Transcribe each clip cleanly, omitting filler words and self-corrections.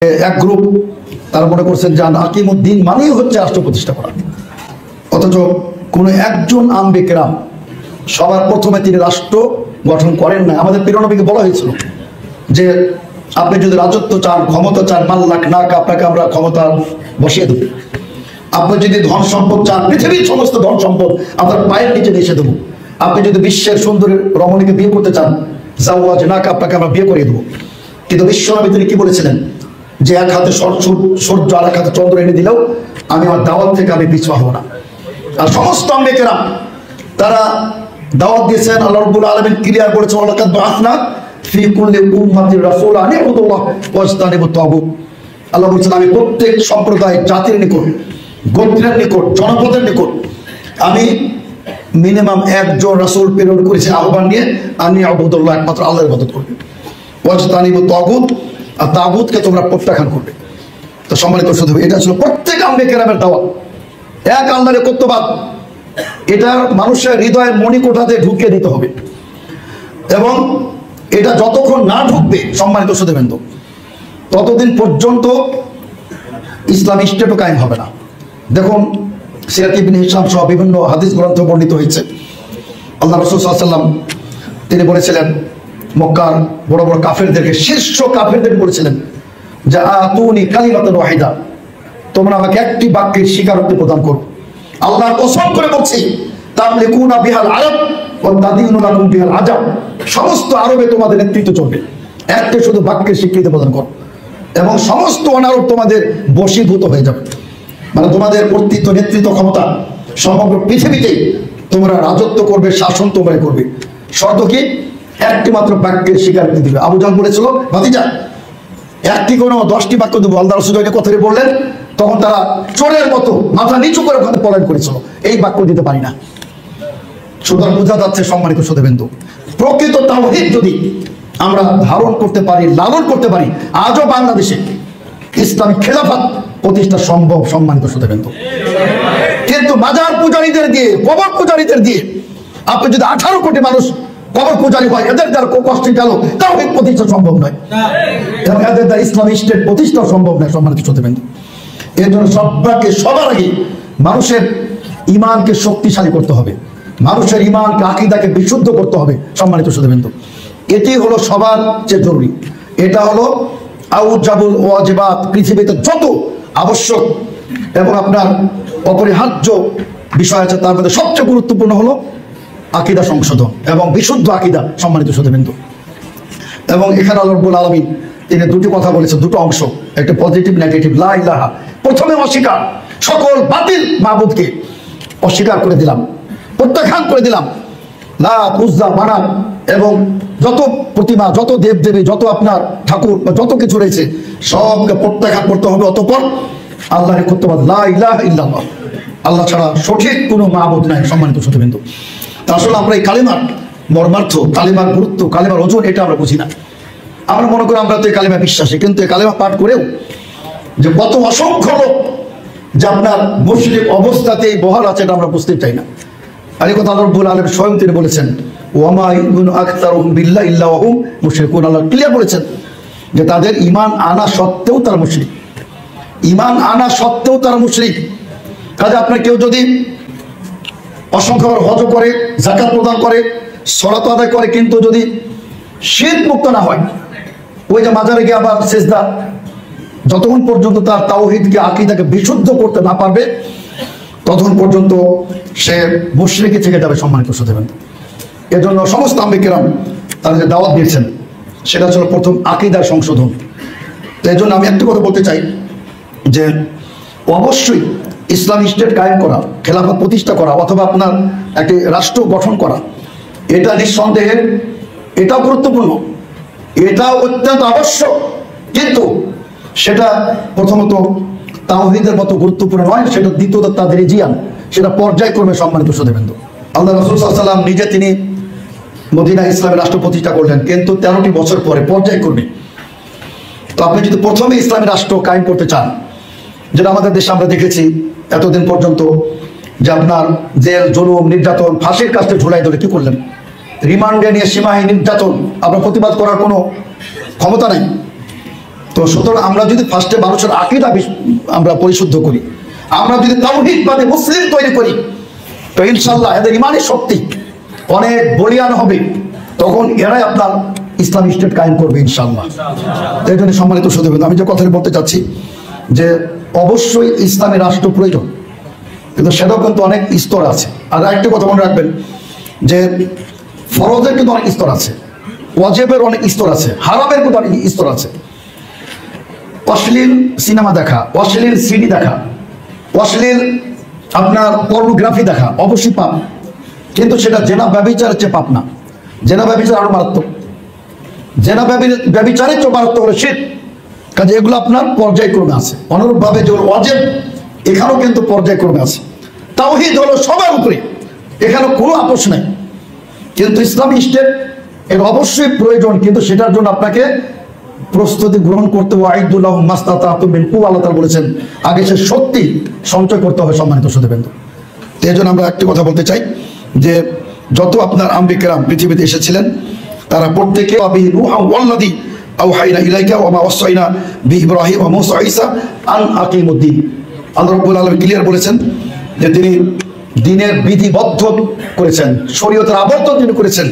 এক গ্রুপ তারা মনে করছেন যে আকিমুদ্দিন মানেই হচ্ছে রাষ্ট্র প্রতিষ্ঠা করা, অথচ কোনো একজন আম্বে কেরাম সবার প্রথমে তিনি রাষ্ট্র গঠন করেন না। আমাদের প্রিয় নবীকে বলা হয়েছিল যে আপনি যদি রাজত্ব চান, ক্ষমতা চান, মাল্লাক নাক, আপনাকে আমরা ক্ষমতা বসিয়ে দেব। আপনি যদি ধন সম্পদ চান, পৃথিবীর সমস্ত ধন সম্পদ আপনার পায়ের নিচে এসে দেবো। আপনি যদি বিশ্বের সুন্দরী রমণীকে বিয়ে করতে চান, জাওয়াজ নাক, আপনাকে আমরা বিয়ে করিয়ে দেবো। কিন্তু বিশ্বনবী তিনি কি বলেছিলেন যে এক হাতে সূর্য আর এক হাতে চন্দ্র এনে দিলেও আমি আমার দাওয়াত থেকে আমি পিছু হব না। আর সমস্ত আম্বেকেরা তারা দাওয়াত দিয়েছেন, আল্লাহ রাব্বুল আলামিন ক্লিয়ার করেছেন ওয়ালাকাদ বাআসনা ফি কুল্লি উম্মাতির রাসূলা আন ইউবুদুল্লাহ ওয়াজতানিবুত তাগুত। আল্লাহ বলেছেন আমি প্রত্যেক সম্প্রদায়, জাতির নিকট, গোত্রের নিকট, জনপদের নিকট আমি মিনিমাম একজন রাসূল প্রেরণ করেছি আহ্বান নিয়ে, আমি ইউবুদুল্লাহ একমাত্র আল্লাহর ইবাদত করবে, ওয়াজতানিবুত তাগুত আর তাগুতকে তোমরা প্রত্যাখ্যান করবে। তো সম্মানিত শুধু এটা ছিল প্রত্যেক আম্বে কেরামের দাওয়াত, এক আল্লাহর একত্ববাদ। এটা মানুষের হৃদয়ের মণিকোঠাতে ঢুকিয়ে দিতে হবে, এবং এটা যতক্ষণ না ঢুকবে সম্মানিত সুধীবৃন্দ, ততদিন পর্যন্ত ইসলামী স্টেটও কায়েম হবে না। দেখুন সিরাত ইবনে হিশাম সহ বিভিন্ন হাদিস গ্রন্থ বর্ণিত হয়েছে, আল্লাহ রাসূল সাল্লাল্লাহু আলাইহি ওয়াসাল্লাম তিনি বলেছিলেন মক্কার বড় বড় কাফেরদেরকে, শীর্ষ কাফেরদের বলেছিলেন যে আতুনি কালিমাতান ওয়াহিদা, তোমরা আমাকে একটি বাক্যের স্বীকারোক্তি প্রদান করো। আল্লাহর কসম করে বলছি তামলিকুনা বিহাল আরব ওয়া তাদিনু লাকুম বিহাল আজাব, সমস্ত আরবে তোমাদের নেতৃত্ব চলবে, একটা শুধু বাক্যের স্বীকৃতি প্রদান করো এবং সমস্ত অনারব তোমাদের বশীভূত হয়ে যাবে। মানে তোমাদের কর্তৃত্ব, নেতৃত্ব, ক্ষমতা সমগ্র পৃথিবীতে তোমরা রাজত্ব করবে, শাসন তোমরা করবে। শর্ত কি? একটি মাত্র বাক্যের স্বীকারোক্তি দিবে। আবু জাহল বলেছিল ভাতিজা একটি কোনো 10টি বাক্য দেবো, আল্লাহ রাসূল কথাটি বললেন, তখন তারা চোরের মতো মাথা নিচু করে ওখানে পলায়ন করেছিল, এই বাক্য দিতে পারি না। সুতরাং বোঝা যাচ্ছে সম্মানিত সুধীবৃন্দ, প্রকৃত তাওহীদ যদি আমরা ধারণ করতে পারি, লালন করতে পারি, আজও বাংলাদেশে ইসলামী খেলাফত প্রতিষ্ঠা সম্ভব সম্মানিত সুধীবৃন্দ। কিন্তু মাজার পূজারীদের দিয়ে, কবর পূজারীদের দিয়ে আপনি যদি 18 কোটি মানুষ কবর পূজারী হয়, এদের দ্বারা কষ্টে গেল তাওহীদ প্রতিষ্ঠা সম্ভব নয়, এবং এদের দ্বারা ইসলামী স্টেট প্রতিষ্ঠা সম্ভব নয় সম্মানিত সুধীবৃন্দ। এর জন্য সবার আগে মানুষের ইমানকে শক্তিশালী করতে হবে, মানুষের ইমানকে, আকীদাকে বিশুদ্ধ করতে হবে সম্মানিত সুধীবৃন্দ। এটি হলো সবার চেয়ে জরুরি। এটা হলো আউজাবুল ওয়াজিবাত, পৃথিবীতে যত আবশ্যক এবং আপনার অপরিহার্য বিষয় আছে তার মধ্যে সবচেয়ে গুরুত্বপূর্ণ হলো আকীদা সংশোধন এবং বিশুদ্ধ আকীদা সম্মানিত সুধীবৃন্দ। এবং এখানে আল্লাহ রাব্বুল আলামিন তিনি দুটি কথা বলেছেন, দুটো অংশ, একটা পজিটিভ, নেগেটিভ। লা ইলাহা, প্রথমে অস্বীকার, সকল বাতিল মাবুদকে অস্বীকার করে দিলাম, প্রত্যাখ্যান করে দিলাম। লাত, উজ্জা, মানাত এবং যত প্রতিমা, যত দেবদেবী, যত আপনার ঠাকুর, যত কিছু রয়েছে সবকে প্রত্যাখ্যান করতে হবে। অতঃপর আল্লাহর একত্ববাদ, লা ইলাহা ইল্লাল্লাহ, আল্লাহ ছাড়া সঠিক কোনো মাবুদ নাই সম্মানিত সুধীবৃন্দ। তা আসলে আমরা এই কালিমার মর্মার্থ, কালিমার গুরুত্ব, কালিমার ওজন এটা আমরা বুঝি না। আমরা মনে করি আমরা তো এই কালিমা বিশ্বাসী, কিন্তু এই কালিমা পাঠ করেও যে কত অসংখ্য লোক যে আপনার মুশরিক অবস্থাতেই বহাল আছে এটা আমরা বুঝতে চাই না। আর এই কথা আল্লাহ রাব্বুল আলামিন স্বয়ং তিনি বলেছেন, ওয়ামা ইউমিনু আকতারুহুম বিল্লাহি ইল্লা ওয়া হুম মুশরিকুন। আল্লাহ ক্লিয়ার বলেছেন যে তাদের ঈমান আনা সত্ত্বেও তারা মুশরিক, ঈমান আনা সত্ত্বেও তারা মুশরিক। কাজে আপনার কেউ যদি অসংখ্যবার হজ করে, যাকাত প্রদান করে, সালাত আদায় করে, কিন্তু যদি শিরক মুক্ত না হয়, ওই যে মাজারে গিয়ে আবার সিজদা, যতক্ষণ পর্যন্ত তার তাওহীদকে, আকীদাকে বিশুদ্ধ করতে না পারবে ততক্ষণ পর্যন্ত সে মুশরিকি থেকে যাবে সম্মানিত সুধীবৃন্দ। এজন্য সমস্ত আম্বে কেরাম তারা যে দাওয়াত দিয়েছেন সেটা ছিল প্রথম আকীদার সংশোধন। তো এই জন্য আমি একটা কথা বলতে চাই যে অবশ্যই ইসলামী স্টেট কায়েম করা, খেলাফত প্রতিষ্ঠা করা, অথবা আপনার একটি রাষ্ট্র গঠন করা, এটা নিঃসন্দেহে এটাও গুরুত্বপূর্ণ, এটাও অত্যন্ত আবশ্যক। কিন্তু সেটা প্রথমত তাওহীদের মতো গুরুত্বপূর্ণ নয়, সেটা দ্বিতীয়ত তাদরিজিয়ান, সেটা পর্যায়ক্রমে সম্মানিত সুধীবৃন্দ। আল্লাহ রাসূল সাল্লাল্লাহু আলাইহি ওয়াসাল্লাম নিজে তিনি মদিনা ইসলামের রাষ্ট্র প্রতিষ্ঠা করলেন, কিন্তু 13টি বছর পরে পর্যায়ক্রমে। তো আপনি যদি প্রথমে ইসলামী রাষ্ট্র কায়েম করতে চান, যেটা আমাদের দেশে আমরা দেখেছি এতদিন পর্যন্ত যে আপনার জেল, জুলুম, নির্যাতন, ফাঁসির কাছে ঝুলাই ধরে কি করলেন, রিমান্ডে নিয়ে সীমাহীন নির্যাতন, আপনার প্রতিবাদ করার কোনো ক্ষমতা নাই। তো তো সুতরাং আমরা যদি ফার্স্টে মানুষের আকীদা আমরা পরিশুদ্ধ করি, আমরা যদি তাওহীদবাদী মুসলিম তৈরি করি, তো ইনশাআল্লাহ এদের ইমানি শক্তি অনেক বলিয়ান হবে, তখন এরাই আপনার ইসলামিক স্টেট কায়েম করবে ইনশাআল্লাহ। এই জন্য সম্মানিত সুধীবৃন্দ, আমি যে কথাটি বলতে চাচ্ছি যে অবশ্যই ইসলামী রাষ্ট্র প্রয়োজন, কিন্তু সেটাও কিন্তু অনেক স্তর আছে। আর একটা কথা মনে রাখবেন যে ফরজের কিন্তু অনেক স্তর আছে, ওয়াজিবের অনেক স্তর আছে, হারামের কিন্তু অনেক স্তর আছে। অশ্লীল সিনেমা দেখা, অশ্লীল সিডি দেখা, অশ্লীল আপনার পর্নোগ্রাফি দেখা অবশ্যই পাপ, কিন্তু সেটা জেনা ব্যভিচারের চেয়ে পাপ না। জেনা ব্যভিচার আরো মারাত্মক, জেনা ব্যভিচারের চেয়ে মারাত্মক হলো শিরক। কাজে এগুলো আপনার পর্যায়ক্রমে আছে। অনুরূপভাবে যেগুলো ওয়াজিব, এখানেও কিন্তু পর্যায়ক্রমে আছে। তাওহীদ হলো সবার উপরে, এখানে কোনো আপোষ নাই। কিন্তু ইসলামী স্টেট এর অবশ্যই প্রয়োজন, কিন্তু সেটার জন্য আপনাকে প্রস্তুতি গ্রহণ করতে হবে। ওয়াইদুল্লাহুম মাসতাতাতুম মিন কুওয়া, আল্লাহ তাআলা বলেছেন আগে সে শক্তি সঞ্চয় করতে হবে। সম্মানিত সুধীবৃন্দ, তো এই জন্য আমরা একটি কথা বলতে চাই যে যত আপনার আম্বিয়া কেরাম পৃথিবীতে এসেছিলেন, তারা প্রত্যেকে ওয়াল্লাযী আওহাইনা ইলাইকা ওয়া মা ওয়াসাইনা বিইব্রাহিম ওয়া মূসা ওয়া ঈসা আন আকিমুদ্দিন। আল্লাহ রাব্বুল আলামিন ক্লিয়ার বলেছেন যে তিনি দ্বীনের বিধিবদ্ধ করেছেন, শরীয়তের আবর্তন তিনি করেছেন,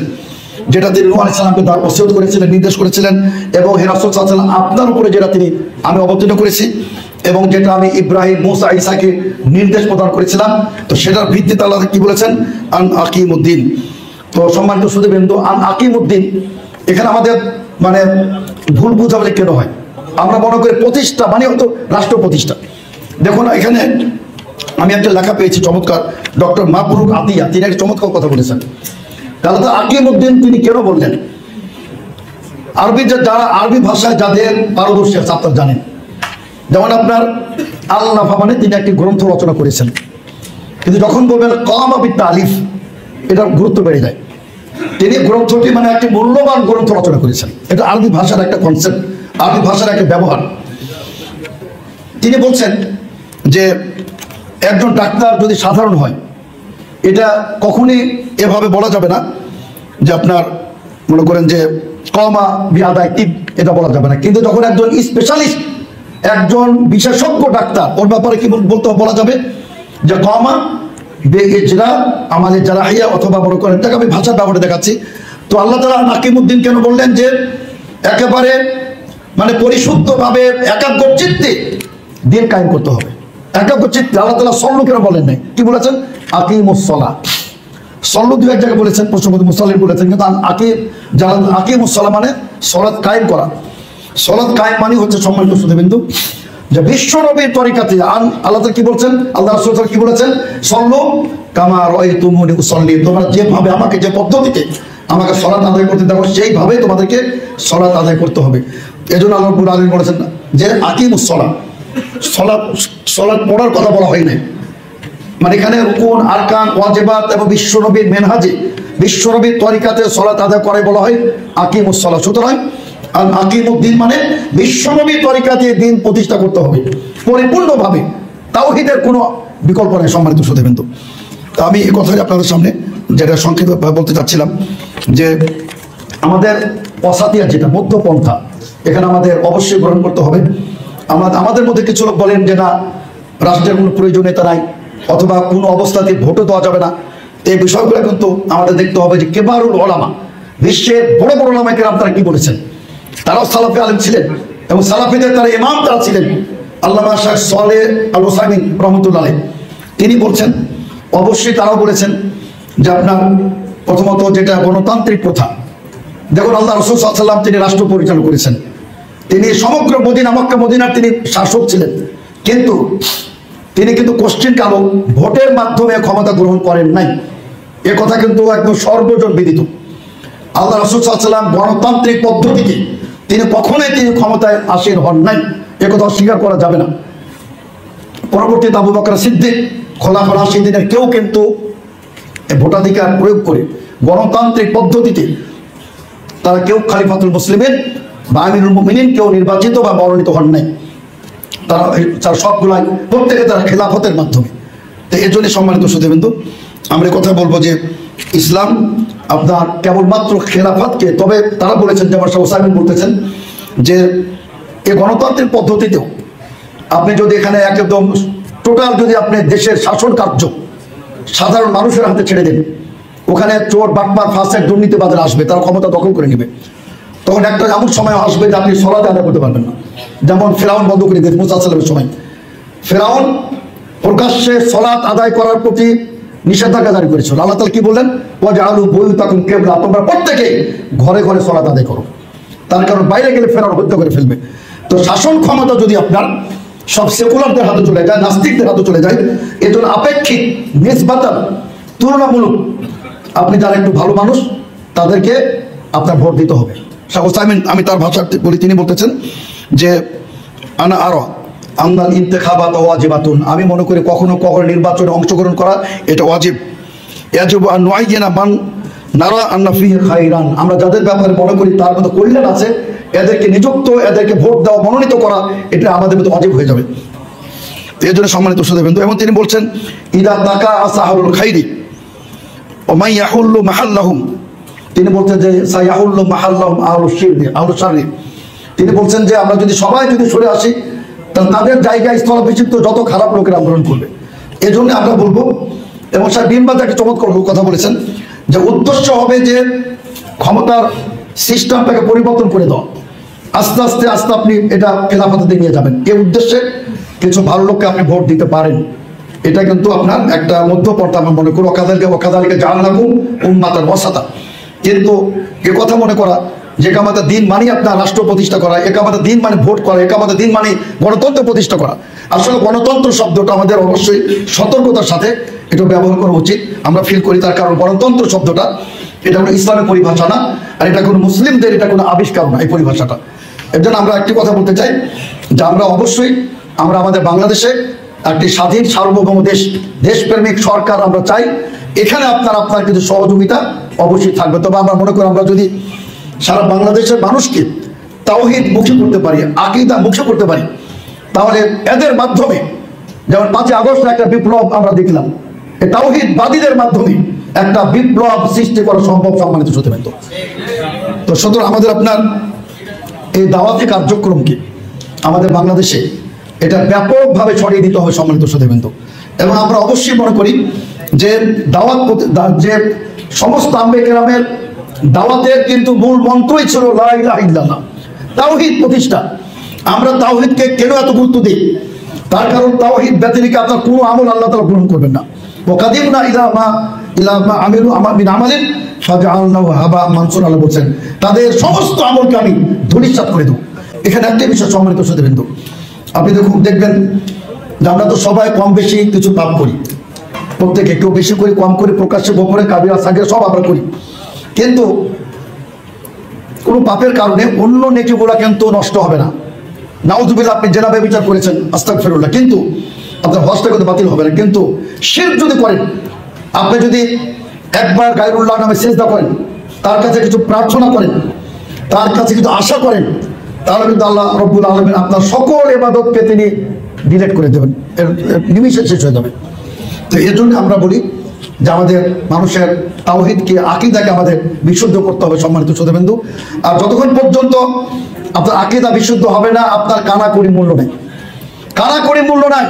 যেটা তিনি নূহ আলাইহিস সালামকে তার ওসিয়ত করেছিলেন, নির্দেশ করেছিলেন, এবং হে রাসূল সাল্লাল্লাহু আলাইহি ওয়াসাল্লাম আপনার উপরে যেটা আমি অবতীর্ণ করেছি, এবং যেটা আমি ইব্রাহিম, মূসা, ঈসাকে নির্দেশ প্রদান করেছিলাম, তো সেটার ভিত্তিতে আল্লাহ কি বলেছেন? আন আকিমুদ্দিন। তো সম্মানিত সুধীবৃন্দ, আন আকিমুদ্দিন এখানে আমাদের মানে ভুল বোঝাবুঝি কেন হয়? আমরা মনে করি প্রতিষ্ঠা মানে হয়তো রাষ্ট্র প্রতিষ্ঠা। দেখুন এখানে আমি একটা লেখা পেয়েছি চমৎকার, ডক্টর মাবরুক আতিয়া, তিনি একটা চমৎকার কথা বলেছেন। তাহলে তো আকিমুদ্দিন তিনি কেন বললেন? যারা আরবি ভাষায় যাদের পারদর্শী আছে আপনারা জানেন, যেমন আপনার আল-নাফা মানে তিনি একটি গ্রন্থ রচনা করেছেন, কিন্তু যখন বলবেন কামা বিত তালিফ, এটার গুরুত্ব বেড়ে যায়। তিনি গ্রন্থটি মানে একটি মূল্যবান গ্রন্থ রচনা করেছেন, এটা আরবি ভাষার একটা কনসেপ্ট, আরবি ভাষার একটা ব্যবহার। তিনি বলছেন যে একজন ডাক্তার যদি সাধারণ হয়, এটা কখনই এভাবে বলা যাবে না যে আপনার মনে করেন যে কমা বিআদায় তিব, এটা বলা যাবে না। কিন্তু যখন একজন স্পেশালিস্ট, একজন বিশেষজ্ঞ ডাক্তার, ওর ব্যাপারে কি বলতে বলা যাবে যে কমা বে ইজরা আমাদের জারাহিয়া, অথবা মনে করেন তাকে আমি ভাষার ব্যবহারে দেখাচ্ছি। তো আল্লাহ তাআলা আকিমুদ্দিন কেন বললেন? যে একেবারে মানে পরিশুদ্ধভাবে একাগ্র চিত্তে দিন কায়েম করতে হবে, একাগ্র চিত্তে। আল্লাহ তাআলা সল্লু কেন বলেন নাই? কি বলেছেন? আকিমুস সালাহ। সল্লু দু এক জায়গায় বলেছেন, প্রশ্নপতি মুসাল্লির বলেছেন, কিন্তু আকিমুস সালাহ মানে সলাত কায়েম করা। সলাত কায়েম মানে হচ্ছে সম্মানিত সুধীবৃন্দু যে বিশ্ব নবীর তরিকাতে আল্লাহ কি বলছেন, আল্লাহ রাসূল কি বলেছেন? সল্লু কামা রাআইতুমুনি উসাল্লি, তোমরা যেভাবে আমাকে, যে পদ্ধতিতে আমাকে সলাত আদায় করতে দেখো, সেইভাবে তোমাদেরকে সলাত আদায় করতে হবে। এজন্য আল্লাহ রাব্বুল আলামিন বলেছেন যে আকিমুস সালাহ, সলাত পড়ার কথা বলা হয় নাই। মানে এখানে রুকুন, আরকান, ওয়াজিবাত এবং বিশ্বনবীর মেনহাজে, বিশ্বনবীর তরিকাতে সলাত আদায় করে বলা হয় আকিমুস সালাহ। সুতরাং আকিমুদ্দিন মানে বিশ্বনবীর তরিকাতে দিন প্রতিষ্ঠা করতে হবে পরিপূর্ণভাবে, তাওহীদের কোনো বিকল্প নেই। সম্মানিত সুধীবৃন্দ, তা আমি এই কথাটি আপনাদের সামনে যেটা সংক্ষিপ্তভাবে বলতে চাচ্ছিলাম যে আমাদের অসাতিয়া যেটা মধ্যপন্থা, এখানে আমাদের অবশ্যই গ্রহণ করতে হবে। আমাদের মধ্যে কিছু লোক বলেন যে না, রাষ্ট্রের কোনো প্রয়োজনীয়তা নাই, অথবা কোনো অবস্থাতে ভোটও দেওয়া যাবে না। এই বিষয়গুলো কিন্তু আমাদের দেখতে হবে যে কিবারুল উলামা, বিশ্বের বড় বড় উলামায়ে কেরাম তারা কি বলেছেন। তারাও সালাফি আলেম ছিলেন, এবং সালাফিদের তারা ইমাম তারা ছিলেন। আল্লামা শাইখ সালেহ আল উসাইমিন রাহমাতুল্লাহ আলাইহি তিনি বলছেন, অবশ্যই তারাও বলেছেন যে আপনার প্রথমত যেটা গণতান্ত্রিক প্রথা। দেখুন আল্লাহ রাসূল সাল্লাল্লাহু আলাইহি ওয়াসাল্লাম তিনি রাষ্ট্র পরিচালনা করেছেন, তিনি সমগ্র মদিনা, মক্কা মদিনার তিনি শাসক ছিলেন, কিন্তু তিনি কিন্তু কোশ্চিন কালো ভোটের মাধ্যমে ক্ষমতা গ্রহণ করেন নাই। এ কথা কিন্তু একদম সর্বজন বিদিত। আল্লাহ রাসূল সাল্লাল্লাহু আলাইহি ওয়াসাল্লাম গণতান্ত্রিক পদ্ধতিতে তিনি কখনোই তিনি ক্ষমতায় আসীন হন নাই, এ কথা অস্বীকার করা যাবে না। পরবর্তীতে আবু বকর সিদ্দিক, খোলাফা রাশিদিনের কেউ কিন্তু ভোটাধিকার প্রয়োগ করে গণতান্ত্রিক পদ্ধতিতে তারা কেউ খলিফাতুল মুসলিমিন বা আমিরুল মুমিনিন কেউ নির্বাচিত বা মনোনীত হন নাই। তারা সবগুলাই প্রত্যেকে তারা খেলাফতের মাধ্যমে। তো এই জন্য সম্মানিত সুধীবৃন্দু, আমরা কথা বলবো যে ইসলাম আপনার কেবলমাত্র খেলাফতকে, তবে তারা বলেছেন, যেমন শাহ উসাইমিন বলতেছেন যে এই গণতান্ত্রিক পদ্ধতিতেও আপনি যদি এখানে একদম টোটাল যদি আপনি দেশের শাসন কার্য সাধারণ মানুষের হাতে ছেড়ে দেন, ওখানে চোর বাটপার ফাঁসের দুর্নীতিবাজার আসবে, তারা ক্ষমতা দখল করে নেবে। তখন একটা এমন সময় আসবে যে আপনি সলাত আদায় করতে পারবেন না। যেমন ফেরাউন বন্ধ করে দিয়েছে মুসা সাল্লামের সময়। ফেরাউন প্রকাশ্যে সলাত আদায় করার প্রতি নিষেধাজ্ঞা জারি করেছিল। আল্লাহ তাআলা কি বললেন? ওয়াজআলু বুয়ুতাকুম কিবলা, তোমরা প্রত্যেকে ঘরে ঘরে সলাত আদায় করো। তার কারণ বাইরে গেলে ফেরাউন হত্যা করে ফেলবে। তো শাসন ক্ষমতা যদি আপনার সব সেকুলারদের হাতে চলে যায়, নাস্তিকদের হাতে চলে যায়, এজন্য আপেক্ষিক নিসবাতান তুলনামূলক আপনি যারা একটু ভালো মানুষ তাদেরকে আপনার ভোট দিতে হবে। শাহ ওসাইমিন, আমি তার ভাষা বলি, তিনি বলতেছেন যে আনা আরা আন্নাল ইন্তেখাবাত ওয়াজিবাতুন, আমি মনে করি কখনো কখনো নির্বাচনে অংশগ্রহণ করা এটা ওয়াজিব। ইয়াজিবু আন নুআইয়িনা মান নারা আন্না ফিহি খায়রান, আমরা যাদের ব্যাপারে মনে করি তার মধ্যে কল্যাণ আছে, এদেরকে নিযুক্ত, এদেরকে ভোট দেওয়া, মনোনীত করা, এটা আমাদের মধ্যে ওয়াজিব হয়ে যাবে। তো এর জন্য সম্মানিত শ্রোতাবৃন্দ, এবং তিনি বলছেন ইদা তাকা আসাহুল খাইরি ও মাই ইয়াহুল্লু মাহাল্লাহুম, তিনি বলছেন যে সায়াহুল্লু মাহাল্লাহুম আহলুশ শিরকি আহলুশ শাররি, তিনি বলছেন যে আমরা যদি সবাই যদি সরে আসি তাহলে তাদের জায়গায় স্থলাভিষিক্ত যত খারাপ লোকের আন্দোলন করবে। এই জন্য আমরা বলবো, এবং স্যার বিনবাজ একটা চমৎকার কথা বলেছেন যে উদ্দেশ্য হবে যে ক্ষমতার সিস্টেমটাকে পরিবর্তন করে দাও, আস্তে আস্তে আস্তে আপনি এটা খেলাফতে নিয়ে যাবেন। এই উদ্দেশ্যে কিছু ভালো লোককে আপনি ভোট দিতে পারেন, এটা কিন্তু আপনার একটা মধ্যপন্থা আমি মনে করি। ওকাদালিকে জাআলনাকুম উম্মাতান ওয়াসাতা, কিন্তু এ কথা মনে করা যে একামতের দিন মানে আপনার রাষ্ট্র প্রতিষ্ঠা করা, একামতের দিন মানে ভোট করা, একামতের দিন মানে গণতন্ত্র প্রতিষ্ঠা করা। আসলে গণতন্ত্র শব্দটা আমাদের অবশ্যই সতর্কতার সাথে এটা ব্যবহার করা উচিত, আমরা ফিল করি। তার কারণ গণতন্ত্র শব্দটা এটা কোনো ইসলামের পরিভাষা না, আর এটা কোনো মুসলিমদের এটা কোনো আবিষ্কার না এই পরিভাষাটা। এর জন্য আমরা একটি কথা বলতে চাই যে আমরা অবশ্যই আমরা আমাদের বাংলাদেশে একটি স্বাধীন সার্বভৌম দেশ, দেশপ্রেমিক সরকার আমরা চাই। এখানে আপনার কিছু সহযোগিতা অবশ্যই থাকবে। তবে আমরা মনে করি আমরা যদি সারা বাংলাদেশের মানুষকে তাওহীদ মুখী করতে পারি, আকীদা মুখী করতে পারি, তাহলে এদের মাধ্যমে, যেমন 5ই আগস্ট একটা বিপ্লব আমরা দেখলাম, এই তাওহীদবাদীদের মাধ্যমে একটা বিপ্লব সৃষ্টি করা সম্ভব। সম্মানিত শ্রোতাবৃন্দ, তো সুতরাং আমাদের আপনার এই দাওয়াতি কার্যক্রমকে আমাদের বাংলাদেশে এটা ব্যাপকভাবে ছড়িয়ে দিতে হবে সম্মানিত শ্রোতাবৃন্দ। এবং আমরা অবশ্যই মনে করি যে দাওয়াত, যে সমস্ত আম্বে কেরামের দাওয়াতের কিন্তু মূল মন্ত্রই ছিল লা ইলাহা ইল্লাল্লাহ, তাওহীদ প্রতিষ্ঠা। আমরা তাওহীদকে কেন এত গুরুত্ব দিই? তার কারণ তাওহীদ ব্যতিরিক্ত আপনার কোনো আমল আল্লাহ তাআলা গ্রহণ করবেন না। ওয়াকাদিমনা ইলা মা আমিলু মিন আমালিন ফাজআলনাহু হাবাআন মানসুরা, আল্লাহ বলছেন তাদের সমস্ত আমলকে আমি ধূলিসাৎ করে দেব। এখানে একটা বিষয় সম্মানিত শ্রোতাবৃন্দ, আপনি দেখবেন যে আমরা তো সবাই কম বেশি কিছু পাপ করি, প্রত্যেকে কেউ বেশি করি কম করি, প্রকাশ্যে গোপনে কাবিরা সাগিরা সব আমরা করি, কিন্তু কোনো পাপের কারণে অন্য নেকিগুলা কিন্তু নষ্ট হবে না। নাউযুবিল্লাহ, আপনি জেনাবে বিচার করেছেন, আস্তাগফিরুল্লাহ, কিন্তু আপনার হজটা কিন্তু বাতিল হবে না। কিন্তু শিরক যদি করেন, আপনি যদি একবার গায়রুল্লাহ নামে সিজদা করেন, তার কাছে কিছু প্রার্থনা করেন, তার কাছে কিছু আশা করেন, তাহলে কিন্তু আল্লাহ রব্বুল আলামিন আপনার সকল ইবাদতকে তিনি ডিলিট করে দেবেন, নিমিষে শেষ হয়ে যাবে। তো এর জন্য আমরা বলি যে আমাদের মানুষের তাওহীদকে, আকীদাকে আমাদের বিশুদ্ধ করতে হবে সম্মানিত শ্রোতাবৃন্দ। আর যতক্ষণ পর্যন্ত আপনার আকীদা বিশুদ্ধ হবে না, আপনার কানাকড়ি মূল্য নেই, কানাকড়ি মূল্য নাই।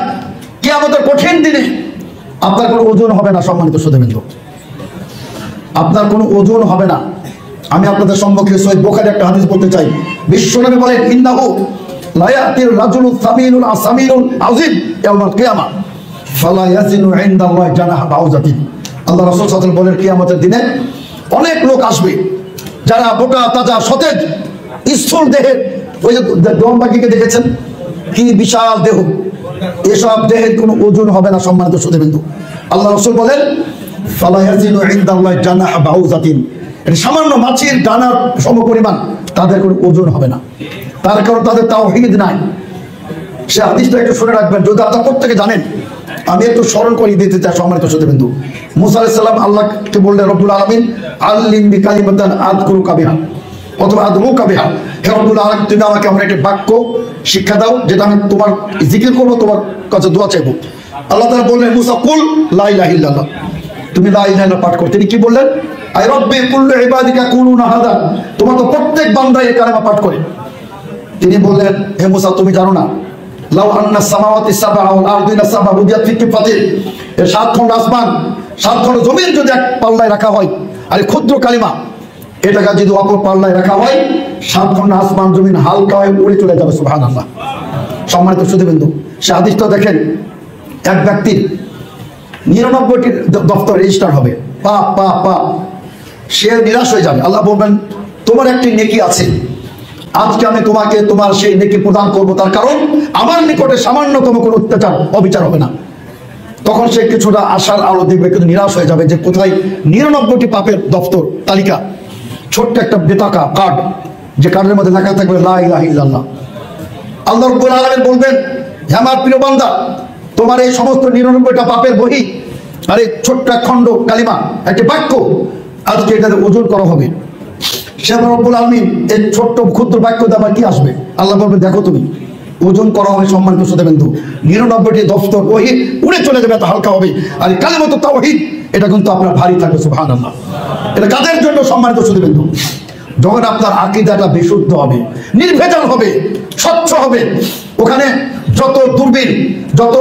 কিয়ামতের কঠিন দিনে আপনার কোনো ওজন হবে না সম্মানিত শ্রোতাবৃন্দ, আপনার কোনো ওজন হবে না। আমি আপনাদের সম্মুখে সহিহ বুখারী একটা হাদিস বলতে চাই। বিশ্বনবী বলেন ইন্নাহু লা ইয়াতির রাজুলু সামিনুল আসামিনুল আযীম ইয়াউমাল কিয়ামা ফালা ইয়াজিনু ইনদাল্লাহি জানাহা বাউযাতিন। আল্লাহ রাসূল সাল্লাল্লাহু আলাইহি ওয়াসাল্লাম বলেন কিয়ামতের দিনে অনেক লোক আসবে যারা বোকা তাজা সতেজ স্থূল দেহের, ওই যে দমবাগিকে দেখেছেন কি বিশাল দেহ, এসব দেহের কোনো ওজন হবে না সম্মানিত শ্রোতাবৃন্দ। আল্লাহ রাসূল বলেন ফালা ইয়াজিনু ইনদাল্লাহি জানাহা বাউযাতিন, এটা সামান্য মাছির ডানার সমপরিমাণ, তাদের কোনো ওজন হবে না। তার কারণ তাদের তাওহীদ নাই। সে হাদিসটা একটু শুনে রাখবেন, যদি আপনারা প্রত্যেকে জানেন। আমি একটু স্মরণ করিয়ে দিতে চাই সম্মানিত শ্রোতাবৃন্দু। মুসা আলাইহিস সালাম আল্লাহকে বললেন রব্বুল আলামিন আল্লিমনি কালিমাতান আযকুরুকা বিহা অথবা আদউকা বিহা, হে রব্বুল আলামিন তুমি আমাকে এমন একটা বাক্য শিক্ষা দাও যেটা আমি তোমার জিকির করবো, তোমার কাছে দোয়া চাইবো। আল্লাহ তাআলা বললেন মুসা কুল লা ইলাহা ইল্লাল্লাহ, তুমি লা ইলাহা ইল্লাল্লাহ পাঠ করো। তিনি কি বললেন? আই রব্বি কুল্লু ইবাদিকা কুলুনা হাদা, তোমার তো প্রত্যেক বান্দা এই কালেমা পাঠ করে। তিনি বললেন, হে মুসা, তুমি জানো না লাউ আন্না সামাওয়াতি সাবআ ওয়াল আরদিনা সাবআ বুদিয়াত ফি কিফাতিন, এই 7 খণ্ড আসমান 7 খণ্ড জমিন যদি এক পাল্লায় রাখা হয়, আর ক্ষুদ্র কালিমা এটাকে যদি অপর পাল্লায় রাখা হয়, 7 খণ্ড আসমান জমিন হালকা হয়ে উড়ে চলে যাবে। সুবহানাল্লাহ। সম্মানিত সুধীবৃন্দু, সে হাদিসটা দেখেন, এক ব্যক্তির 99টি দফতর রেজিস্টার হবে, পাপ পাপ পাপ, সে নিরাশ হয়ে যাবে। আল্লাহ বলবেন, তোমার একটি নেকি আছে, আজকে আমি তোমাকে তোমার সেই নেকি প্রদান করবো, তার কারণ আমার নিকটে সামান্যতম কোনো অত্যাচার অবিচার হবে না। তখন সে কিছুটা আশার আলো দেখবে, কিন্তু নিরাশ হয়ে যাবে যে কোথায় 99টি পাপের দফতর তালিকা, ছোট্ট একটা বেতাকা কার্ড, যে কার্ডের মধ্যে লেখা থাকবে লা ইলাহা ইল্লাল্লাহ। আল্লাহ রাব্বুল আলামিন বলবেন, হে আমার প্রিয় বান্দা, তোমার এই সমস্ত 99টা পাপের বহি আর এই ছোট্ট খণ্ড কালিমা, একটি বাক্য, আজকে এটাতে ওজন করা হবে। সে রব্বুল আলামিন এই ছোট্ট ক্ষুদ্র বাক্য দিয়ে আবার কি আসবে? আল্লাহ বলবে, দেখো তুমি ওজন করা হবে। সম্মানিত সুধীবৃন্দু, 99টি দফতর ওহী উড়ে চলে যাবে, এত হালকা হবে। আর কালিমাত তাওহীদ এটা কিন্তু আপনার ভারী থাকবে। সুবহানাল্লাহ। এটা কাদের জন্য? সম্মানিত সুধীবৃন্দু, যখন আপনার আকীদাটা বিশুদ্ধ হবে, নির্ভেজাল হবে, স্বচ্ছ হবে, ওখানে যত দূরবীন, যত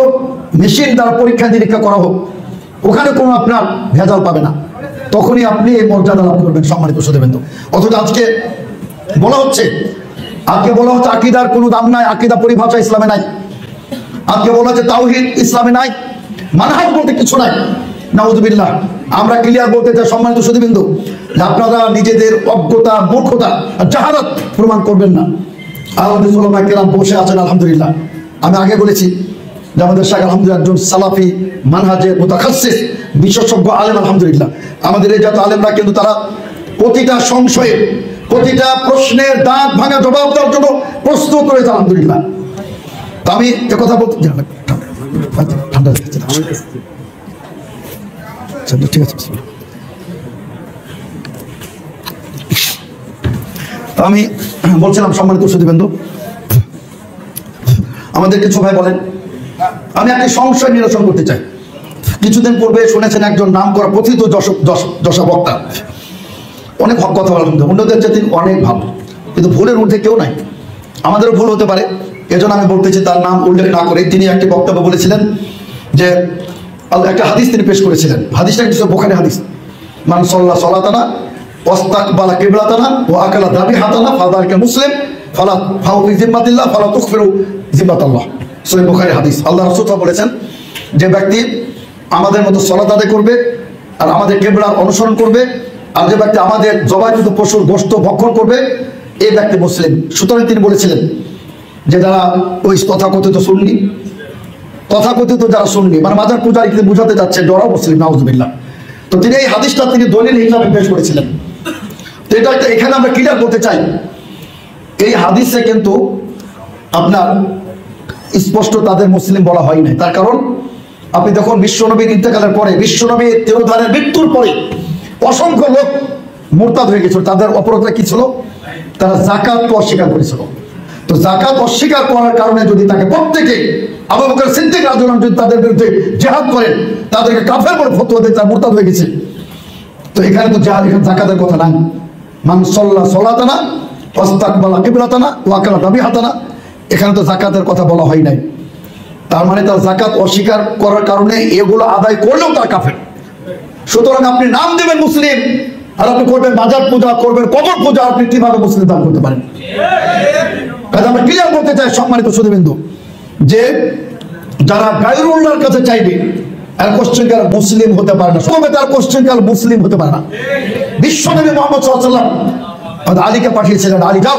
মেশিন দ্বারা পরীক্ষা নিরীক্ষা করা হোক, ওখানে কোনো আপনার ভেজাল পাবে না, তখনই আপনি এই মর্যাদা লাভ করবেন। সম্মানিত সুধীবৃন্দু, অথচ আজকে বলা হচ্ছে আকীদার কোনো দাম নাই, আকীদা পরিভাষা ইসলামে নাই। আজকে বলা হচ্ছে তাওহীদ ইসলামে নাই, মানহাজ বলতে কিছু নাই। নাউযুবিল্লাহ। আমরা ক্লিয়ার বলতে চাই সম্মানিত সুধীবৃন্দু, যে আপনারা নিজেদের অজ্ঞতা, মূর্খতা আর জাহালাত প্রমাণ করবেন না। আলেম ওলামা কেরাম বসে আছেন, আলহামদুলিল্লাহ। আমি আগে বলেছি যে আমাদের শাহ আলহামদুলিল্লাহ একজন সালাফি মানহাজে মুতাখাসসিস বিশেষজ্ঞ আলেম, আলহামদুলিল্লাহ। আমাদের এই জাত আলেমরা কিন্তু তারা প্রতিটা সংশয়ে, প্রতিটা প্রশ্নের দাঁত ভাঙা জবাব দেওয়ার জন্য প্রস্তুত রয়েছে, আলহামদুলিল্লাহ। তো আমি কথা বলতে ঠান্ডা ঠিক আছে। আমি বলছিলাম সম্মানিত সুধীবৃন্দু, আমাদের কিছু ভাই বলেন, আমি একটি সংশয় নিরসন করতে চাই। কিছুদিন পূর্বে শুনেছেন একজন নাম করা প্রথিত যশা বক্তা, অনেক হক কথা বলেন, অন্যদের চেয়ে তিনি অনেক ভালো, কিন্তু ভুলের মধ্যে কেউ নাই। আমাদেরও ভুল হতে পারে, এজন্য আমি বলতেছি তার নাম উল্লেখ না করে। তিনি একটি বক্তব্য বলেছিলেন যে একটা হাদিস তিনি পেশ করেছিলেন। হাদিসটা কিছু বুখারী হাদিস, মান সাল্লা সালাতানা ওয়াস্তাকবালা কিবলাতানা ওয়া আকালা দাবিহাতানা ফাযালিকা মুসলিম ফালা ফাউ ফি জিম্মাতিল্লাহ ফালা তুখফিরু জিম্মাতাল্লাহ। সহিহ বুখারী হাদিস। আল্লাহ রাসূল বলেছেন, যে ব্যক্তি আমাদের মতো সালাত আদায় করবে আর আমাদের কিবলার অনুসরণ করবে, আর যে ব্যক্তি আমাদের জবাইকৃত পশুর গোশত ভক্ষণ করবে, এই ব্যক্তি মুসলিম। সুতরাং তিনি বলেছিলেন যে যারা ওই তথাকথিত সুন্নি, তথাকথিত যারা সুন্নি মানে মাজার পূজারী কিন্তু বুঝাতে যাচ্ছে ডরাও মুসলিম, নাউযুবিল্লাহ। তো তিনি এই হাদিসটা তিনি দলিল হিসাবে পেশ করেছিলেন। তো এটা এখানে আমরা ক্লিয়ার করতে চাই, এই হাদিসে কিন্তু আপনার স্পষ্ট তাদের মুসলিম বলা হয় নাই। তার কারণ আপনি দেখুন, বিশ্বনবীর ইন্তেকালের পরে, বিশ্বনবীর তিরোধানের মৃত্যুর পরে অসংখ্য লোক মুরতাদ হয়ে গেছিল। তাদের অপরাধটা কি ছিল? তারা যাকাতকে অস্বীকার করেছিল। তো যাকাত অস্বীকার করার কারণে যদি তাকে প্রত্যেকে আবু বকর সিদ্দিক রাদিয়াল্লাহু আনহু যদি তাদের বিরুদ্ধে জিহাদ করেন, তাদেরকে কাফের বলে ফতোয়া দেয়, তারা মুরতাদ হয়ে গেছে। তো এখানে তো যাকাতের কথা নাই। মান সাল্লা সালাতানা ওয়াস্তাকবালা কিবলাতানা ওয়া আকালা দাবিহাতানা, এখানে তো যাকাতের কথা বলা হয় নাই। তার মানে তার যাকাত অস্বীকার করার কারণে এগুলো আদায় করলেও তার কাফের। সুতরাং আপনি নাম দেবেন মুসলিম, আর আপনি করবেন মাজার পূজা, করবেন কবর পূজা, আপনি কিভাবে মুসলিম দান করতে পারেন? কাজে আমরা ক্লিয়ার বলতে চাই সম্মানিত সুধীবৃন্দু, যে যারা গায়রুল্লাহর কাছে চাইবে আর কোশ্চেনকাল মুসলিম হতে পারে না, সবে তার কোশ্চেনকাল মুসলিম হতে পারে না। বিশ্বনবী মুহাম্মদ সাল্লাল্লাহু আলাইহি ওয়াসাল্লাম আলীকে পাঠিয়েছিলেন, আলী যাও,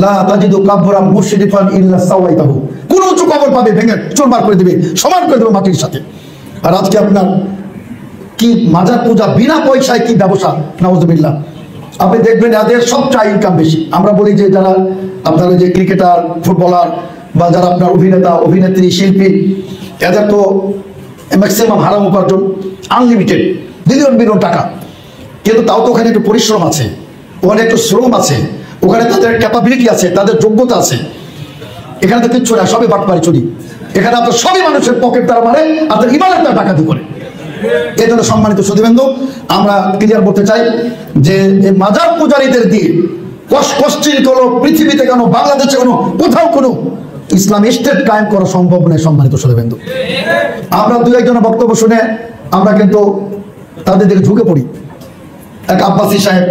লা তাজিদু কাবরান মুশরিফান ইল্লা সাওয়াইতাহু, কোন উঁচু কবর পাবে ভেঙে চুরমার করে দিবে, সমান করে দেবে মাটির সাথে। আর আজকে আপনার কি মাজার পূজা বিনা পয়সায় কি ব্যবসা, নাউযুবিল্লাহ। আপনি দেখবেন এদের সবচেয়ে ইনকাম বেশি। আমরা বলি যে যারা আপনার যে ক্রিকেটার, ফুটবলার বা যারা আপনার অভিনেতা, অভিনেত্রী, শিল্পী, এদের তো ম্যাক্সিমাম হারাম উপার্জন, আনলিমিটেড, বিলিয়ন বিলিয়ন টাকা। কিন্তু তাও তো ওখানে একটু পরিশ্রম আছে, ওখানে একটু শ্রম আছে, ওখানে তাদের ক্যাপাবিলিটি আছে, তাদের যোগ্যতা আছে। এখানে তো কিচ্ছু না, সবই বাটপারি চুরি। এখানে আপনার সবই মানুষের পকেট তারা মারে, আপনার ইমানের তারা ডাকাতি করে। এই জন্য সম্মানিত সুধীবৃন্দু, আমরা ক্লিয়ার বলতে চাই যে এই মাজার পূজারীদের দিয়ে পশ্চিম কোনো পৃথিবীতে কেন বাংলাদেশে কোনো কোথাও কোনো ইসলাম স্টেট কায়েম করা সম্ভব নয়। সম্মানিত সুধীবৃন্দ, আমরা দুই একজনের বক্তব্য শুনে আমরা কিন্তু তাদের দিকে ঝুঁকে পড়ি। এক আব্বাসী সাহেব,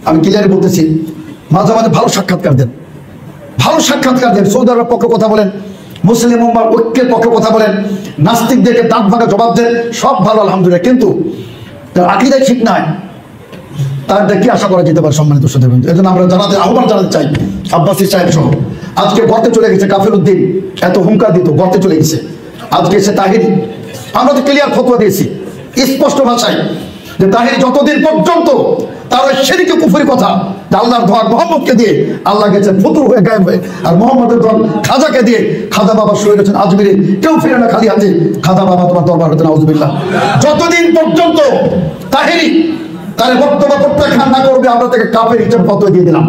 আমি ক্লিয়ার বলতেছি, মাঝে মাঝে ভালো সাক্ষাৎকার দেন, সৌদি আরবের পক্ষে কথা বলেন, মুসলিম উম্মার ঐক্যের পক্ষে কথা বলেন, নাস্তিকদেরকে দাঁত ভাঙা জবাব দেন, সব ভালো আলহামদুলিল্লাহ। কিন্তু তার আকীদা ঠিক নাই, তার কি আশা করা যেতে পারে? সম্মানিত সুধীবৃন্দ, এই জন্য আমরা আহ্বান জানাতে চাই আব্বাসী সাহেব সহ। আজকে গর্তে চলে গেছে কাফির উদ্দিন, এত হুঙ্কার দিত, গর্তে চলে গেছে। আজকে এসে তাহিরি, আমরা তো ক্লিয়ার ফতোয়া দিয়েছি স্পষ্ট ভাষায় যে তাহিরি যতদিন পর্যন্ত তার ওই শিরকি কুফরি কথা, আল্লাহর ধর মোহাম্মদকে দিয়ে আল্লাহ গেছেন ফুতুর হয়ে গায়েব হয়ে, আর মোহাম্মদের ধর খাজাকে দিয়ে, খাজা বাবা শুয়ে গেছেন আজমিরে, কেউ ফিরে না খালি হাতে, খাজা বাবা তোমার দরবার হতে নাউজুবিল্লাহ। যতদিন পর্যন্ত তাহিরি তার বক্তব্য প্রত্যাখ্যান না করবে, আমরা তাকে কাফের হিসেবে ফতোয়া দিয়ে দিলাম।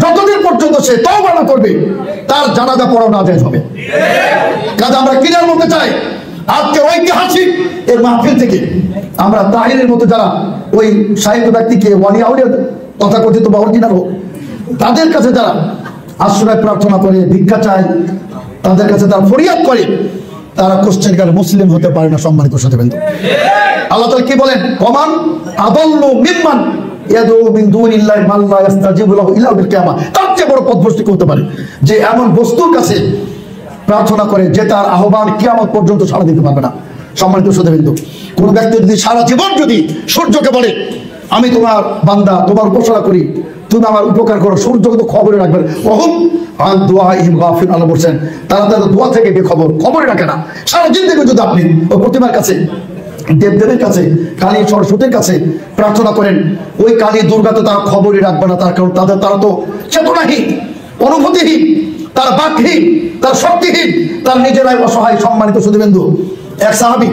যতদিন পর্যন্ত সে তওবা না করবে, তার জানাজা পড়াও নাজায়েজ হবে। কাজে আমরা ক্লিয়ার বলতে চাই, আজকে ঐতিহাসিক এর মাহফিল থেকে আমরা তাহিরের মতো যারা ওই সাহিত্য ব্যক্তিকে ওয়ালি আউলিয়া তথাকথিত বা অরিজিনাল হোক, তাদের কাছে যারা আশ্রয় প্রার্থনা করে, ভিক্ষা চায়, তাদের কাছে তারা ফরিয়াদ করে, তারা কোশ্চেন কালে মুসলিম হতে পারে না। সম্মানিত সুধীবৃন্দ, আল্লাহ তাআলা কি বলেন? ওমান আদাল্লু মিম্মান ইয়াদউ মিন দুনিল্লাহি মা লা ইস্তাজিবু লাহু ইলা বিল কিয়ামা। তার চেয়ে বড় পথভ্রষ্ট করতে পারে যে এমন বস্তুর কাছে প্রার্থনা করে যে তার আহ্বান কিয়ামত পর্যন্ত সাড়া দিতে পারবে না। সম্মানিত সুধীবৃন্দ, কোন ব্যক্তি যদি সারা জীবন যদি সূর্যকে বলে আমি তোমার বান্দা, তোমার উপাসনা করি, তুমি আমার উপকার করো, সূর্যকে তো খবরে রাখবেন। ওহুম আন দুআইহিম গাফিল, আল্লাহ বলছেন তারা তাদের দোয়া থেকে খবরে রাখে না। সারা জিন্দেগি যদি আপনি ওই প্রতিমার কাছে, দেবদেবের কাছে, কালী সরস্বতীর কাছে প্রার্থনা করেন, ওই কালী দুর্গা তো তারা খবরই রাখবে না। তার কারণ তারা তো চেতনাহীন, অনুভূতিহীন, তার বাকহীন, তার শক্তিহীন, তার নিজেরাই অসহায়। সম্মানিত সুধীবৃন্দু, এক সাহাবী,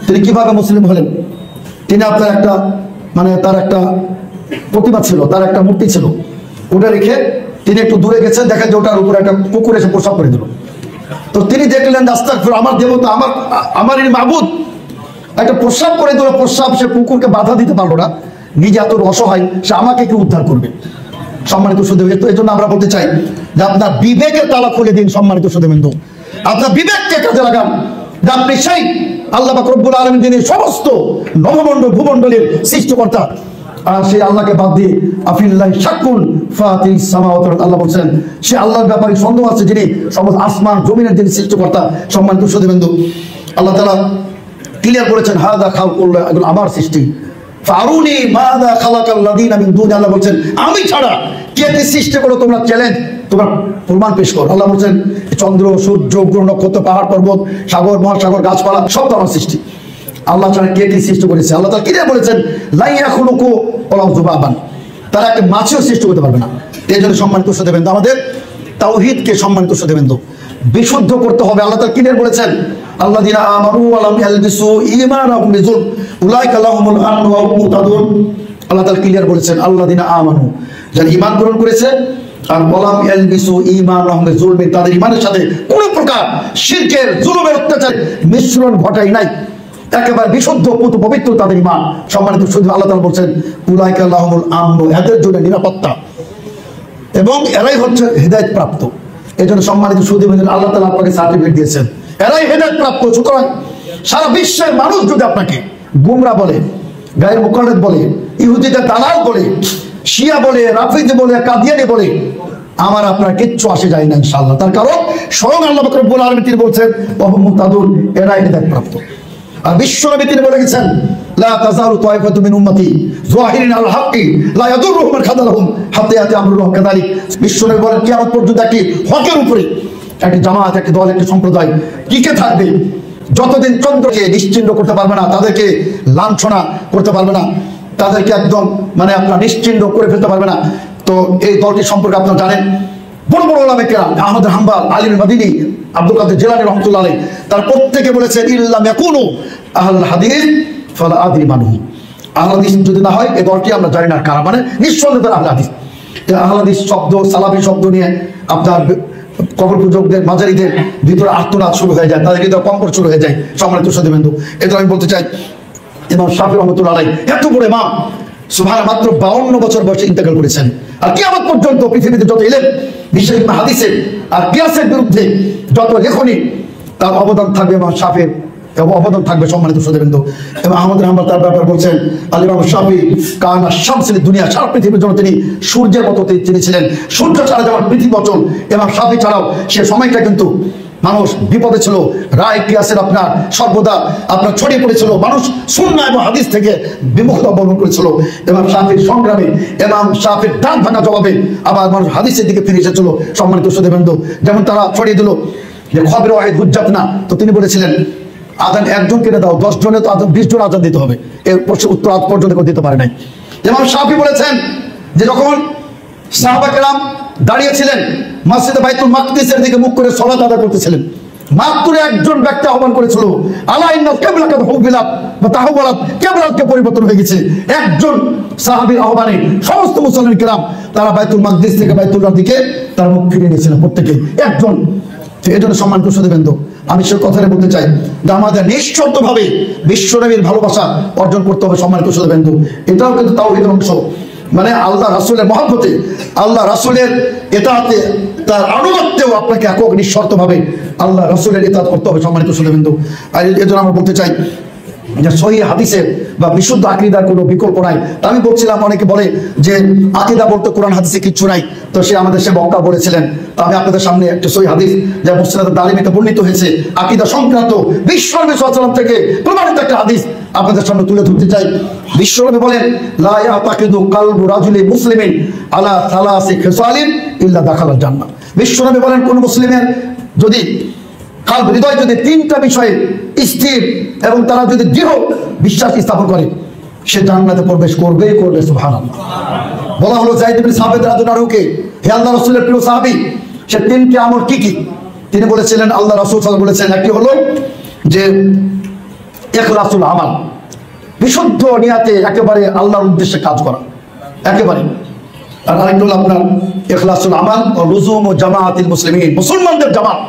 তিনি কিভাবে মুসলিম হলেন? তিনি আপনার একটা তার একটা প্রতিমা ছিল, তার একটা মূর্তি ছিল, ওটা রেখে তিনি একটু দূরে গেছেন, দেখেন যে ওটার উপরে একটা কুকুর এসে প্রসাব করে দিল। তো তিনি দেখলেন আস্তাগফিরুল্লাহ, আমার দেবতা, আমার মাবুদ একটা প্রস্রাব করে দিল, প্রস্রাব সে কুকুরকে বাধা দিতে পারলো না, নিজে এত অসহায়, সে আমাকে কি উদ্ধার করবে? সম্মানিত সুধীবৃন্দ, এই জন্য আমরা বলতে চাই যে আপনার বিবেকের তালা খুলে দিন। সম্মানিত সুধীবৃন্দ, আপনার বিবেককে কাজে লাগান, যে আপনি সেই আল্লাহ পাক রব্বুল আলামিন যিনি সমস্ত নবমণ্ডল ভূমণ্ডলের সৃষ্টিকর্তা, আর সেই আল্লাহকে বাদ দিয়ে আফিল্লাহি শাক্কুন ফাতিরিস সামাওয়াতি ওয়াল আরদ, আল্লাহ বলছেন সে আল্লাহর ব্যাপারে সন্দেহ আছে যিনি সমস্ত আসমান জমিনের যিনি সৃষ্টিকর্তা। সম্মানিত সুধীবৃন্দ, আল্লাহ তাআলা ক্লিয়ার করেছেন হাযা খালকুল্লাহ, এগুলো আমার সৃষ্টি। ফারুনি মাযা খালাকাল্লাযিনা মিন দুনি, আল্লাহ বলছেন আমি ছাড়া কে কি সৃষ্টি করো, তোমরা চ্যালেঞ্জ, তোমরা প্রমাণ পেশ করো। আল্লাহ বলছেন চন্দ্র, সূর্য, গ্রহ, নক্ষত্র, পাহাড় পর্বত, সাগর, মহাসাগর, গাছপালা সব তো আমার সৃষ্টি। আল্লাহ ছাড়া কে কি সৃষ্টি করেছে? আল্লাহ তাআলা ক্লিয়ার বলেছেন লা ইয়াখলুকু ওয়ালা যুবাবান, তারা একটা মাছিও সৃষ্টি করতে পারবে না। এই জন্য সম্মানিত সুধীবৃন্দ, আমাদের তাওহীদকে সম্মানিত সুধীবৃন্দ বিশুদ্ধ করতে হবে। আল্লাহ তাআলা ক্লিয়ার বলেছেন আল্লাযীনা আমানু ওয়া লাম ইয়ালবিসু ঈমানাহুম বিযুলম উলাইকা লাহুমুল আমনু ওয়া হুম মুহতাদুন। আল্লাহ তাআলা ক্লিয়ার বলেছেন আল্লাযীনা আমানু, যারা ঈমান গ্রহণ করেছে, আর ওয়া লাম ইয়ালবিসু ঈমানাহুম বিযুলম, তাদের ঈমানের সাথে কোনো প্রকার শিরকের, জুলুমের, অত্যাচারের মিশ্রণ ঘটায় নাই, একেবারে বিশুদ্ধ পবিত্র তাদের ঈমান। সম্মানিত সুধীবৃন্দ, আল্লাহ তাআলা বলেন উলাইকা লাহুমুল আমনু, এদের জন্য নিরাপত্তা এবং এরাই হচ্ছে হেদায়েত প্রাপ্ত। এজন্য সম্মানিত সুধীবৃন্দ, আল্লাহ তাআলা আপনাকে সার্টিফিকেট দিয়েছেন, এরাই হেদায়েত প্রাপ্ত। সুতরাং সারা বিশ্বের মানুষ যদি আপনাকে গুমরা বলে, গায়ের মুকাল্লিদ বলে, ইহুদিদের দালাল বলে, শিয়া বলে, রাফিজি বলে, কাদিয়ানি বলে, আমার আপনার কিচ্ছু আসে যায় না ইনশাআল্লাহ। তার কারণ স্বয়ং আল্লাহ পাক রব্বুল আলামিন তিনি বলছেন ওয়া হুম মুহতাদুন, এরাই হেদায়েত প্রাপ্ত। আর বিশ্বনবী তিনি বলে গেছেন লা তাযালু তায়ফাতুম মিন উম্মতি যাহিরিন আল হাক্কি লা ইয়াদুররুহুম মান খাযালাহুম হাত্তা ইয়াতি আমরুল্লাহ কাযালিক। বিশ্বনবী বলেন কিয়ামত পর্যন্ত একটি হকের উপরে একটি জামাত, একটি দল, একটি সম্প্রদায় টিকে থাকবে যতদিন চন্দ্রকে নিশ্চিহ্ন করতে পারবে না, তাদেরকে লাঞ্ছনা করতে পারবে না, তাদেরকে একদম আপনার নিশ্চিহ্ন করে ফেলতে পারবে না। তো এই দলটি সম্পর্কে আপনারা জানেন, বড় বড় ওলামা কেরাম, আহমদ হাম্বল, আলী মাদিনী, আব্দুল কাদের জিলানী রাহমাতুল্লাহ আলাইহি, তার প্রত্যেকে বলেছেন ইল্লাম ইয়াকুনু আহল হাদিস ফালা আদরি মানহু, আহল হাদিস যদি না হয় এই দলটি আমরা জানি না কারা, নিঃসন্দেহে তারা আহল হাদিস। আহল হাদিস শব্দ, সালাফি শব্দ নিয়ে আপনার কবর পূজকদের, মাজারিদের ভিতরে আত্মনাদ শুরু হয়ে যায়, তাদের ভিতরে কম্পন শুরু হয়ে যায়। সম্মানিত সুধীবৃন্দ, এটা আমি বলতে চাই ইমাম শাফি রহমাতুল্লাহ আলাইহি এত বড় ইমাম, সুবহানাল্লাহ, মাত্র 52 বছর বয়সে ইন্তেকাল করেছেন। আর কিয়ামত পর্যন্ত পৃথিবীতে যত ইলম, বিশেষ হাদিসের আর কিয়াসের বিরুদ্ধে যত লেখনী, তার অবদান থাকবে ইমাম শাফির এবং অবদান থাকবে। সম্মানিত শ্রোতাবৃন্দ, এবং আহমদ রাহমান তার ব্যাপারে বলছেন, আল ইমাম শাফি কানা শামসুল দুনিয়া, সারা পৃথিবীর জন্য তিনি সূর্যের মতো তিনি ছিলেন। সূর্য ছাড়া যেমন পৃথিবী অচল, ইমাম শাফি ছাড়াও সে সময়টা কিন্তু মানুষ বিপদে ছিল, রায় কিয়াসের আপনার সর্বদা আপনার ছড়িয়ে পড়েছিল, মানুষ সুন্নাহ এবং হাদিস থেকে বিমুখতা অবলম্বন করেছিল। ইমাম শাফির সংগ্রামে, ইমাম শাফির ডান ভাঙা জবাবে আবার মানুষ হাদিসের দিকে ফিরে এসেছিল। সম্মানিত শ্রোতাবৃন্দ, যেমন তারা ছড়িয়ে দিল যে খবরে ওয়াহিদ হুজ্জাত না, তো তিনি বলেছিলেন আজান একজন কেটে দাও, 10 জনে তো 20 জন আজান দিতে হবে। এর উত্তর আজ পর্যন্ত কেউ দিতে পারে নাই। ইমাম শাফি বলেছেন যে যখন সাহাবা কেরাম দাঁড়িয়েছিলেন মসজিদে বাইতুল মাকদিসের দিকে মুখ করে সালাত আদায় করতেছিলেন, মাত্র একজন ব্যক্তি আহ্বান করেছিল, আলা ইন্নাল কিবলাতা হুবিলাত বা তাহওয়ালাত, কিবলাতকে পরিবর্তন হয়ে গেছে। একজন সাহাবীর আহ্বানে সমস্ত মুসলমান কেরাম তারা বাইতুল মাকদিস থেকে বাইতুল্লাহর দিকে তার মুখ ফিরিয়ে নিয়েছিলেন, প্রত্যেকেই একজন। এই জন্য সম্মানিত শ্রোতাবৃন্দ, আমি সে কথাটা বলতে চাই যে আমাদের নিঃশর্তভাবে বিশ্বনবীর ভালোবাসা অর্জন করতে হবে। সম্মানিত শ্রোতাবৃন্দ, এটাও কিন্তু তাওহীদের অংশ। মানে আল্লাহ রাসূলের মহব্বতে, আল্লাহ রাসূলের ইতাআতে, তার আনুগত্যেও আপনাকে একক নিঃশর্তভাবে আল্লাহ রাসূলের ইতাআত করতে হবে। সম্মানিত শ্রোতাবৃন্দ, আর এই জন্য আমরা বলতে চাই যে সহিহ হাদিসের বা বিশুদ্ধ আকীদার কোনো বিকল্প নাই। আমি বলছিলাম অনেকে বলে যে আকীদা বলতে কোরআন হাদিসে কিচ্ছু নাই, তো সে আমাদের সে বক্তা বলেছিলেন। তো আমি আপনাদের সামনে একটা সহিহ হাদিস যা মুসনাদ দারিমিতে বর্ণিত হয়েছে আকীদা সংক্রান্ত বিশ্বনবী সাল্লাল্লাহু আলাইহি ওয়াসাল্লাম থেকে প্রমাণিত একটা হাদিস আপনাদের সামনে তুলে ধরতে চাই। বিশ্বনবী বলেন, লা ইয়াতাকিদু কালবু রাজুলি মুসলিমিন আলা সালাসি খিসালিন ইল্লা দাখালাল জান্নাহ। বিশ্বনবী বলেন, কোন মুসলিমের যদি হৃদয় যদি 3টা বিষয়ে স্থির এবং তারা যদি দৃঢ় বিশ্বাস স্থাপন করে, সে জান্নাতে প্রবেশ করবেই করবে। সুবহানাল্লাহ। বলা হলো যায়েদ ইবনে সাবিত রাদিয়াল্লাহু আনহু কে, হে আল্লাহর রাসূলের প্রিয় সাহাবী, সে 3টি আমল কি কি? তিনি বলেছিলেন, আল্লাহ রাসূল সাল্লাল্লাহু আলাইহি ওয়াসাল্লাম বলেছেন, একটি হলো যে ইখলাসুল আমাল, বিশুদ্ধ নিয়তে একেবারে আল্লাহর উদ্দেশ্যে কাজ করা একেবারে। আর আরেকটা হলো আপনার ইখলাসুল আমাল ও লুজুম ও জামাআতিল মুসলিমিন, মুসলমানদের জামাত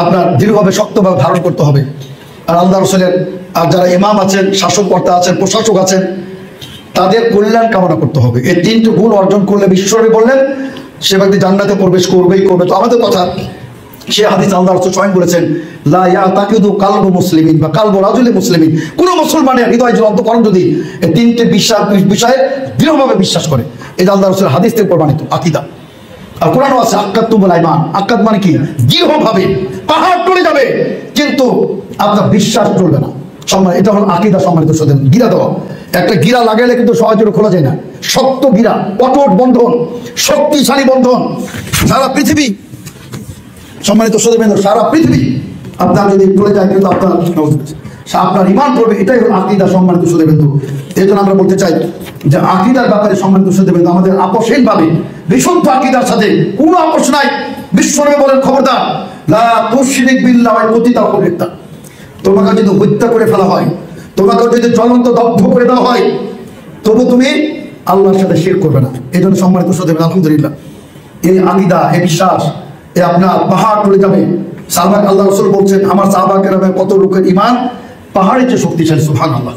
আপনার দৃঢ়ভাবে শক্তভাবে ধারণ করতে হবে। আর আল্লাহ রাসূলের আর যারা ইমাম আছেন, শাসককর্তা আছেন, প্রশাসক আছেন, তাদের কল্যাণ কামনা করতে হবে। এই 3টি গুণ অর্জন করলে বিশ্বনবী বললেন সে ব্যক্তি জান্নাতে প্রবেশ করবেই করবে। তো আমাদের কথা, সে হাদিস আল্লাহ রাসূল স্বয়ং বলেছেন, লা ইয়াতাকিদু কালবু মুসলিমিন বা কালবু রাজুলি মুসলিমিন, কোন মুসলমানের হৃদয় যদি অন্তঃকরণ যদি এই 3টি বিষয়ে দৃঢ়ভাবে বিশ্বাস করে, এটা আল্লাহ রাসূলের হাদিস থেকে প্রমাণিত আকীদা। আর কোরআনও আছে, আক্কাতুল ঈমান, আক্কাত মানে কি? দৃঢ়ভাবে পাহাড় টলে যাবে কিন্তু আপনার বিশ্বাস চলবে না। এটা হলো আকীদা। সম্মানিত শ্রোতা, গিরা দেওয়া, একটা গিরা লাগাইলে কিন্তু সহজে খোলা যায় না, শক্ত গিরা, অটুট বন্ধন, শক্তিশালী বন্ধন। সারা পৃথিবী, সম্মানিত শ্রোতা, সারা পৃথিবী আপনার যদি চলে যায় কিন্তু আপনার ঈমান করবে, এটাই হলো আকীদা। সম্মানিত শ্রোতাবৃন্দ, এই জন্য আমরা বলতে চাই যে আকীদার ব্যাপারে সম্মানিত শ্রোতাবৃন্দ আমাদের আপোষহীনভাবে বিশুদ্ধ আকীদার সাথে কোনো আপোষ নাই। বিশ্বনবী বলেন, খবরদার, লা তুশরিক বিল্লাহি ওয়া কুতিতাও কুফরিতা, তোমাকে যদি হত্যা করে ফেলা হয়, তোমাকে যদি জ্বলন্ত দগ্ধ করে দেওয়া হয়, তবু তুমি আল্লাহর সাথে শিরক করবে না। এই জন্য সম্মানিত শ্রোতাবৃন্দ, আলহামদুলিল্লাহ, এই আকীদা, এই বিশ্বাস, এ আপনার পাহাড় টলে যাবে। সাহাবা, আল্লাহ রাসূল বলছেন, আমার সাহাবা কেরামের কত লোকের ঈমান পাহাড়ের চেয়ে শক্তিশালী। সুবহানাল্লাহ।